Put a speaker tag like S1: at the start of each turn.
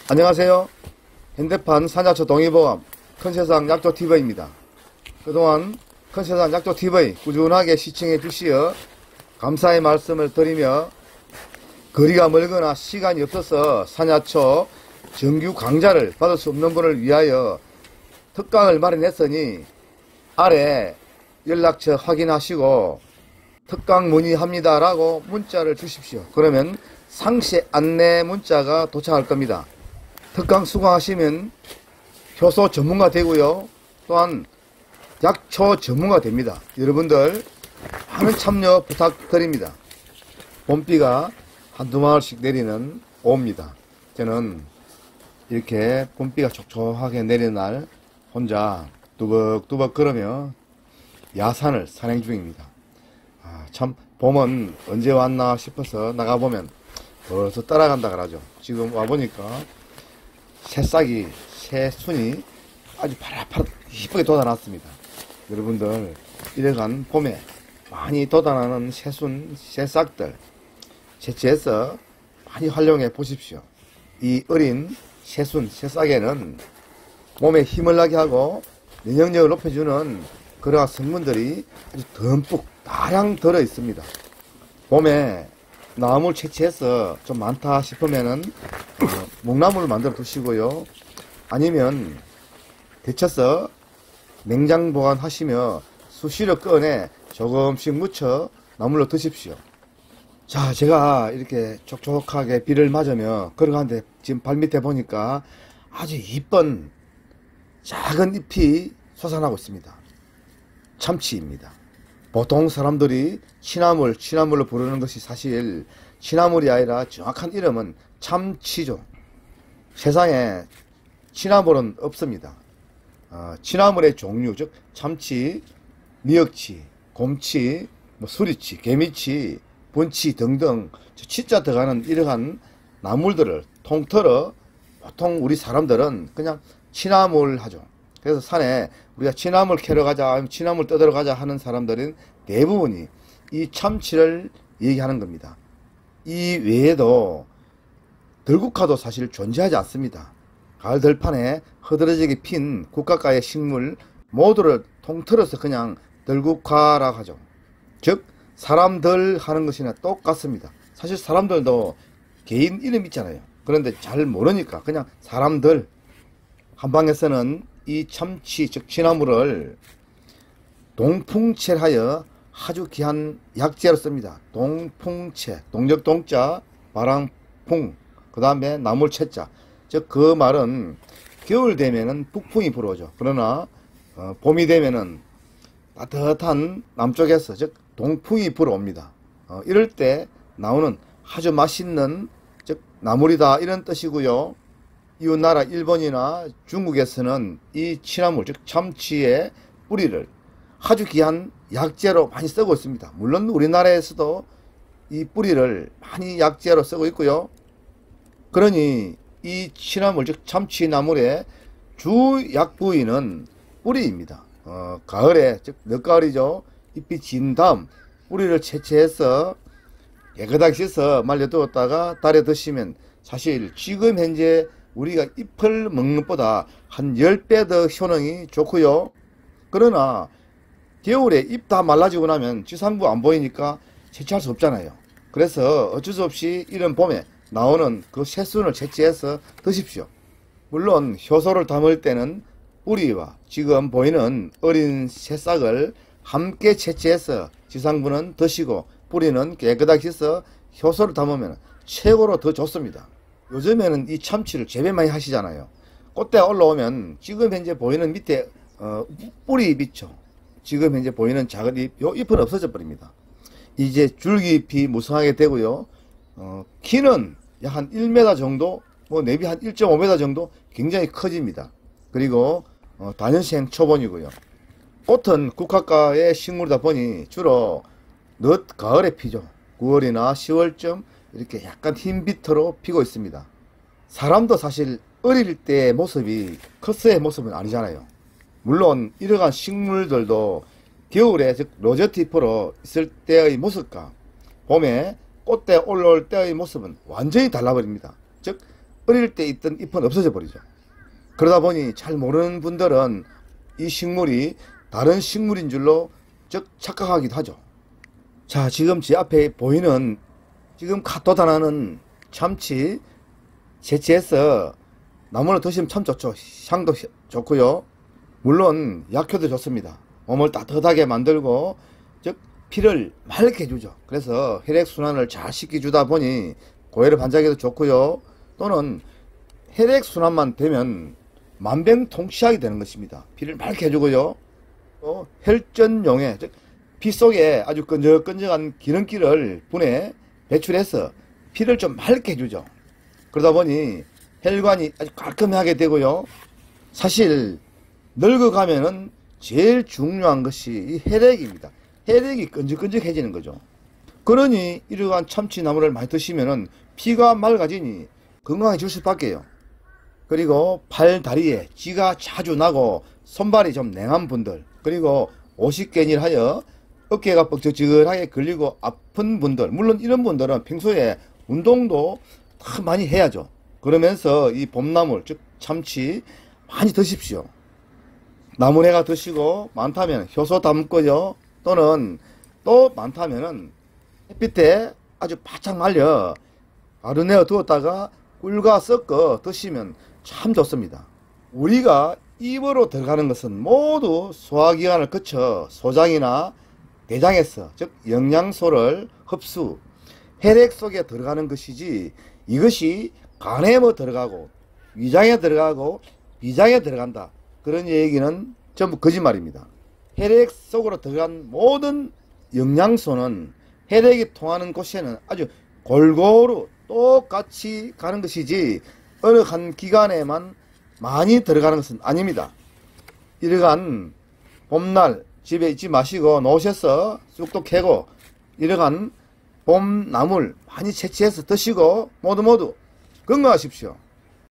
S1: 안녕하세요. 현대판 산야초 동의보험 큰세상 약초TV입니다. 그동안 큰세상 약초TV 꾸준하게 시청해 주시어 감사의 말씀을 드리며, 거리가 멀거나 시간이 없어서 산야초 정규 강좌를 받을 수 없는 분을 위하여 특강을 마련했으니 아래 연락처 확인하시고 특강 문의합니다 라고 문자를 주십시오. 그러면 상세 안내 문자가 도착할 겁니다. 특강 수강하시면 효소 전문가 되고요, 또한 약초 전문가 됩니다. 여러분들 많은 참여 부탁드립니다. 봄비가 한두 마을씩 내리는 오후입니다. 저는 이렇게 봄비가 촉촉하게 내리는 날 혼자 뚜벅뚜벅 걸으며 야산을 산행 중입니다. 참 봄은 언제 왔나 싶어서 나가보면 벌써 따라간다 그러죠. 지금 와보니까 새싹이, 새순이 아주 파릇파릇 이쁘게 돋아났습니다. 여러분들 이러한 봄에 많이 돋아나는 새순, 새싹들 채취해서 많이 활용해 보십시오. 이 어린 새순, 새싹에는 몸에 힘을 나게 하고 면역력을 높여주는 그러한 성분들이 아주 듬뿍 다량 들어 있습니다. 봄에 나물 채취해서 좀 많다 싶으면은 묵나물을 만들어 두시고요, 아니면 데쳐서 냉장 보관하시며 수시로 꺼내 조금씩 묻혀 나물로 드십시오. 자, 제가 이렇게 촉촉하게 비를 맞으며 걸어가는데 지금 발밑에 보니까 아주 이쁜 작은 잎이 솟아나고 있습니다. 참치입니다. 보통 사람들이 취나물로 부르는 것이 사실 취나물이 아니라 정확한 이름은 참치죠. 세상에 취나물은 없습니다. 취나물의 종류, 즉 참치, 미역치, 곰치, 수리치, 개미치, bun치 등등 치자 들어가는 이러한 나물들을 통틀어 보통 우리 사람들은 그냥 취나물 하죠. 그래서 산에 우리가 취나물 캐러 가자, 아니면 취나물 뜯으러 가자 하는 사람들은 대부분이 이 참치를 얘기하는 겁니다. 이 외에도 들국화도 사실 존재하지 않습니다. 가을 들판에 허드러지게 핀 국가가의 식물 모두를 통틀어서 그냥 들국화라고 하죠. 즉 사람들 하는 것이나 똑같습니다. 사실 사람들도 개인 이름 있잖아요. 그런데 잘 모르니까 그냥 사람들. 한방에서는 이 참치, 즉 취나물을 동풍채하여 아주 귀한 약재로 씁니다. 동풍채, 동력동자, 바람풍, 그 다음에 나물채자. 즉 그 말은 겨울 되면은 북풍이 불어오죠. 그러나 봄이 되면은 따뜻한 남쪽에서, 즉 동풍이 불어옵니다. 이럴 때 나오는 아주 맛있는, 즉 나물이다, 이런 뜻이고요. 이웃나라 일본이나 중국에서는 이 취나물, 즉 참치의 뿌리를 아주 귀한 약재로 많이 쓰고 있습니다. 물론 우리나라에서도 이 뿌리를 많이 약재로 쓰고 있고요. 그러니 이 취나물, 즉 참치나물의 주 약부위는 뿌리입니다. 가을에, 즉 늦가을이죠. 잎이 진 다음 뿌리를 채취해서 깨끗하게 씻어 말려두었다가 달여 드시면 사실 지금 현재 우리가 잎을 먹는 것보다 한 10배 더 효능이 좋고요. 그러나 겨울에 잎 다 말라지고 나면 지상부 안 보이니까 채취할 수 없잖아요. 그래서 어쩔 수 없이 이런 봄에 나오는 그 새순을 채취해서 드십시오. 물론 효소를 담을 때는 뿌리와 지금 보이는 어린 새싹을 함께 채취해서 지상부는 드시고 뿌리는 깨끗하게 씻어 효소를 담으면 최고로 더 좋습니다. 요즘에는 이 참치를 재배 많이 하시잖아요. 꽃대가 올라오면 지금 현재 보이는 밑에 뿌리잎 있죠. 지금 현재 보이는 작은 잎, 요 잎은 없어져 버립니다. 이제 줄기잎이 무성하게 되고요. 키는 약 한 1m 정도, 내비 한 1.5m 정도 굉장히 커집니다. 그리고 다년생 초본이고요. 꽃은 국화과의 식물이다 보니 주로 늦 가을에 피죠. 9월이나 10월쯤 이렇게 약간 흰 빛으로 피고 있습니다. 사람도 사실 어릴 때의 모습이 커서의 모습은 아니잖아요. 물론 이러한 식물들도 겨울에, 즉 로제트 잎으로 있을 때의 모습과 봄에 꽃대 올라올 때의 모습은 완전히 달라버립니다. 즉 어릴 때 있던 잎은 없어져 버리죠. 그러다 보니 잘 모르는 분들은 이 식물이 다른 식물인 줄로 착각하기도 하죠. 자, 지금 제 앞에 보이는 지금 갓도다나는 참치 채취해서 나물로 드시면 참 좋죠. 향도 좋고요. 물론 약효도 좋습니다. 몸을 따뜻하게 만들고 즉 피를 맑게 해주죠. 그래서 혈액순환을 잘 시켜주다 보니 고혈압 환자에게도 좋고요. 또는 혈액순환만 되면 만병통치약이 되는 것입니다. 피를 맑게 해주고요. 또 혈전용에 즉 피 속에 아주 끈적끈적한 기름기를 분해 배출해서 피를 좀 맑게 해주죠. 그러다 보니 혈관이 아주 깔끔하게 되고요. 사실 늙어가면은 제일 중요한 것이 이 혈액입니다. 혈액이 끈적끈적해지는 거죠. 그러니 이러한 참치나물을 많이 드시면은 피가 맑아지니 건강해질 수밖에요. 그리고 팔, 다리에 쥐가 자주 나고 손발이 좀 냉한 분들, 그리고 오십견일하여 어깨가 뻑적지근하게 걸리고 아픈 분들, 물론 이런 분들은 평소에 운동도 다 많이 해야죠. 그러면서 이 봄나물, 즉 참치 많이 드십시오. 나물회가 드시고 많다면 효소 담고요. 또는 또 많다면은 햇빛에 아주 바짝 말려 가루내어 두었다가 꿀과 섞어 드시면 참 좋습니다. 우리가 입으로 들어가는 것은 모두 소화기관을 거쳐 소장이나 대장에서 즉 영양소를 흡수, 혈액 속에 들어가는 것이지 이것이 간에 뭐 들어가고 위장에 들어가고 비장에 들어간다. 그런 얘기는 전부 거짓말입니다. 혈액 속으로 들어간 모든 영양소는 혈액이 통하는 곳에는 아주 골고루 똑같이 가는 것이지 어느 한 기관에만 많이 들어가는 것은 아닙니다. 이러한 봄날 집에 있지 마시고 놓으셔서 쑥도 캐고 이러한 봄나물 많이 채취해서 드시고 모두 건강하십시오.